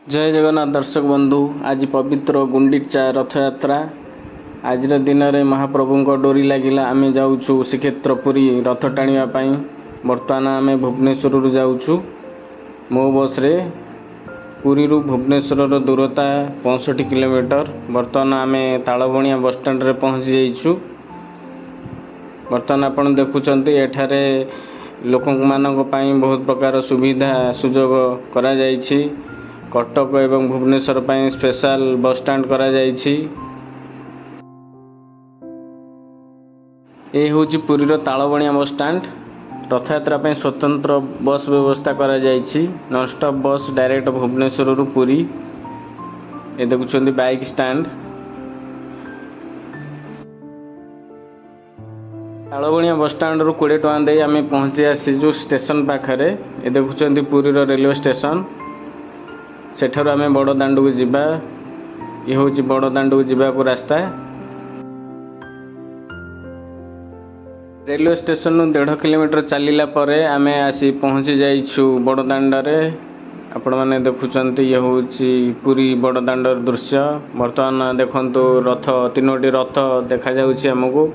जय जगन्नाथ दर्शक बंधु। आज पवित्र गुंडीचा रथयात्रा। आज दिन में महाप्रभु डोरी लगिला आम जाऊँ श्रीक्षेत्र पुरी रथ टाणिया। बर्तमान आम भुवनेश्वर जाऊँ मो बस रे। पुरी भुवनेश्वर दूरता 65 किलोमीटर। बर्तमान आम तालबणिया बस स्टैंड रे पहुँची जाइछु। बर्तमान आपण देखुचंती एठारे लोक मानक पई बहुत प्रकार सुविधा सुजोग करा जाइछि। कटक एवं भुवनेश्वर पई स्पेशल बस स्टैंड करा जाइछि। ए होछि पुरी रो तालबणिया बस स्टैंड। रथयात्रा पई स्वतंत्र बस व्यवस्था करा जाइछि। Non stop bus direct Bhubaneswar रु पुरी। ए देखुचंती bike stand. Talbaniya bus stand रु 20 टका दे आम पहुँची आसीजु स्टेशन पाखरे। ए देखुचंती पुरी रो रेलवे स्टेशन। सेठारु आम बड़ दांडू को जिबा। ये होची बड़ दांडू को जिबा को रास्ता। रेलवे स्टेशन 1.5 किलोमीटर चलिला परे आमे आसी पहुँची जाइछु बड़ दांडरे। आपण माने देखुचंती ये होची पुरी बड़ दांडर दृश्य। वर्तमान देखंतु रथ 3टी रथ देखा जाउछि हमकु।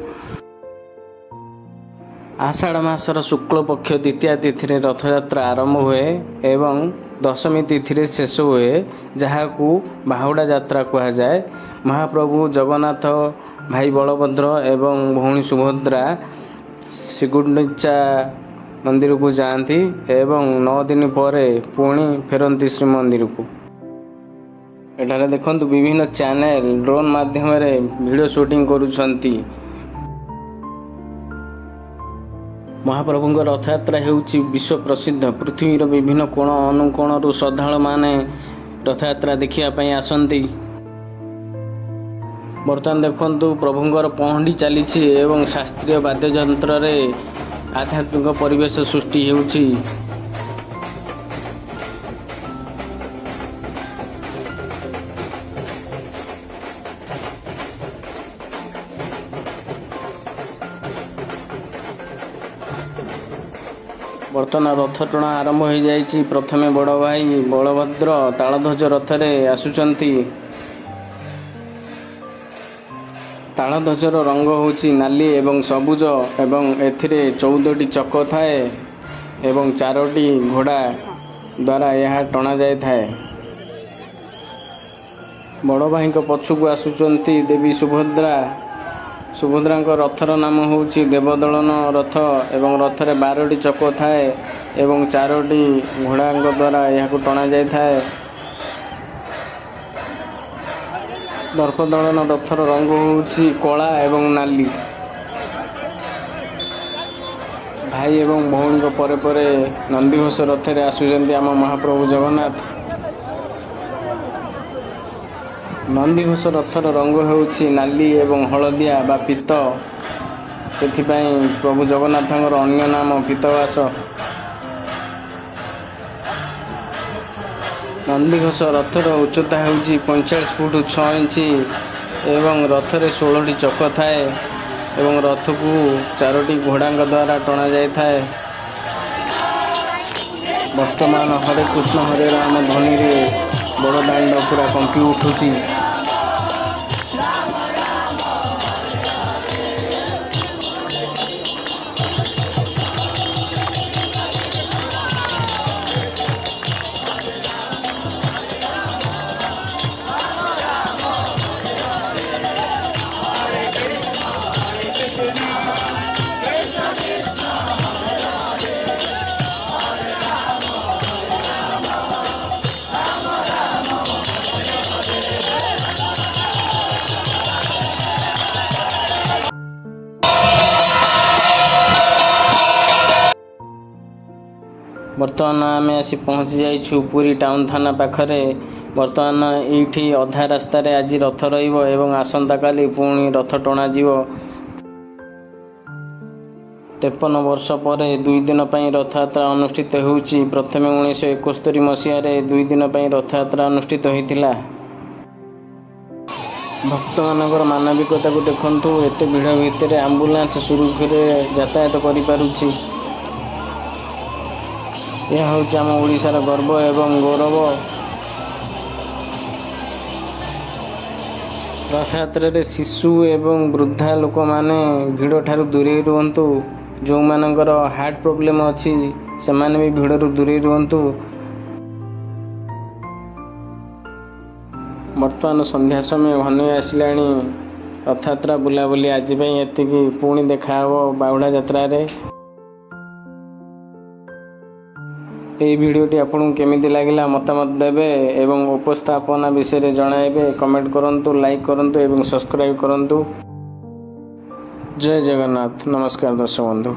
आषाढ़ मासर शुक्ल पक्ष द्वितीय तिथि रे रथयात्रा आरंभ हुए एवं दशमी तिथि रे शेष हुए, जहाकू बाहुड़ा यात्रा कहा जाए। महाप्रभु जगन्नाथ भाई बलभद्र एवं भौणी सुभद्रा श्रीगुंडीचा मंदिर को जाती एवं 9 दिन पर पुणी फेरती श्री मंदिर को। एठारे देखंतु विभिन्न चैनल ड्रोन माध्यम रे वीडियो शूटिंग करुछंती। महाप्रभु रथयात्रा हेउछि विश्व प्रसिद्ध। पृथ्वीर विभिन्न कोण अनुकोणरू श्रद्धालु माने रथयात्रा देखिया पई आसंती। बर्तमान देखंतु प्रभुंकर पहंडी चलीछि एवं शास्त्रीय वाद्ययंत्र रे आध्यात्मिक परिवेश सृष्टि हेउछि। बर्तमान रथ टଣା आरंभ हो जाइछि। प्रथमे बड़ भाई बलभद्र तालध्वज रथ रे आसुचंती। तालध्वजर रंग होछि नाली एवं सबुज एवं एथिरे 14टी चक थाए एवं 4टी घोड़ा द्वारा यह टଣା जाय थाए। बड़ भाई को पछुक आसुचंती देवी सुभद्रा। सुभद्रांक रथर नाम होछि देवदलन रथ एवं रथरे 12टी चक थाए एवं 4टी घोड़ांक द्वारा यह टଣା जाय थाए। दर्पदलन रथर रंग होछि कला एवं नाली। भाई एवं भौणी को परे परे नंदीघोष रथरे आसुचंती आम महाप्रभु जगन्नाथ। नंदीघोष रथर रंग होछि नाली एवं हलदिया बा पीत। सेथिपई प्रभु जगन्नाथଙ୍କର अन्य नाम पीतवास। नंदीघोष रथर उच्चता होछि 45 फुट 6 इंच एवं रथरे 16टी चक थाए एवं रथ को 4टी घोड़ांक द्वारा टଣା जाय थाए। वर्तमान हरे कृष्ण हरे राम ध्वनि रे बड़ दांड पूरा कंपी उठुची। बर्तमान आम आसी पहुँची जाइछु पुरी टाउन थाना पाखरे। बर्तमान एठी अधा रास्ता रे आज रथ रहिबो एवं आसंता काली पुणी रथ टଣା जीवो। 53 वर्ष पर 2 दिन पई रथयात्रा अनुष्ठित होउछि। प्रथमे 1971 मसीह रे 2 दिन पई रथयात्रा अनुष्ठित होइथिला। भक्त मानकर मानविकता को देखंतु। एते भिड़ भितर एम्बुलेंस सुरक्षित यातायात करि पारुछि। यह हूँ आम ओडिशार गर्व एवं गौरव। ରଥଯାତ୍ରାରେ ଶିଶୁ ଏବଂ ବୃଦ୍ଧା ଲୋକମାନେ ଭିଡ଼ଠାରୁ ଦୂରେଇ ରୁହନ୍ତୁ। ଯେଉଁମାନଙ୍କର ହାର୍ଟ ପ୍ରୋବ୍ଲେମ୍ ଅଛି ସେମାନେ ବି ଭିଡ଼ରୁ ଦୂରେଇ ରୁହନ୍ତୁ। ବର୍ତ୍ତମାନ ସନ୍ଧ୍ୟା ସମୟ ଘନେଇ ଆସିଲାଣି। ରଥଯାତ୍ରା ବୁଲାବୁଲି ଆଜି ପାଇଁ ଏତିକି। ପୁଣି ଦେଖା ହେବ ବାହୁଡ଼ା ଯାତ୍ରାରେ। ଏହି ଭିଡ଼ିଓଟି ଆପଣଙ୍କୁ କେମିତି ଲାଗିଲା ମତାମତ ଦେବେ ଏବଂ ଉପସ୍ଥାପନା ବିଷୟରେ ଜଣାଇବେ। କମେଣ୍ଟ କରନ୍ତୁ, ଲାଇକ୍ କରନ୍ତୁ ଏବଂ ସବସ୍କ୍ରାଇବ୍ କରନ୍ତୁ। ଜୟ ଜଗନ୍ନାଥ। ନମସ୍କାର ଦର୍ଶକ ବନ୍ଧୁ।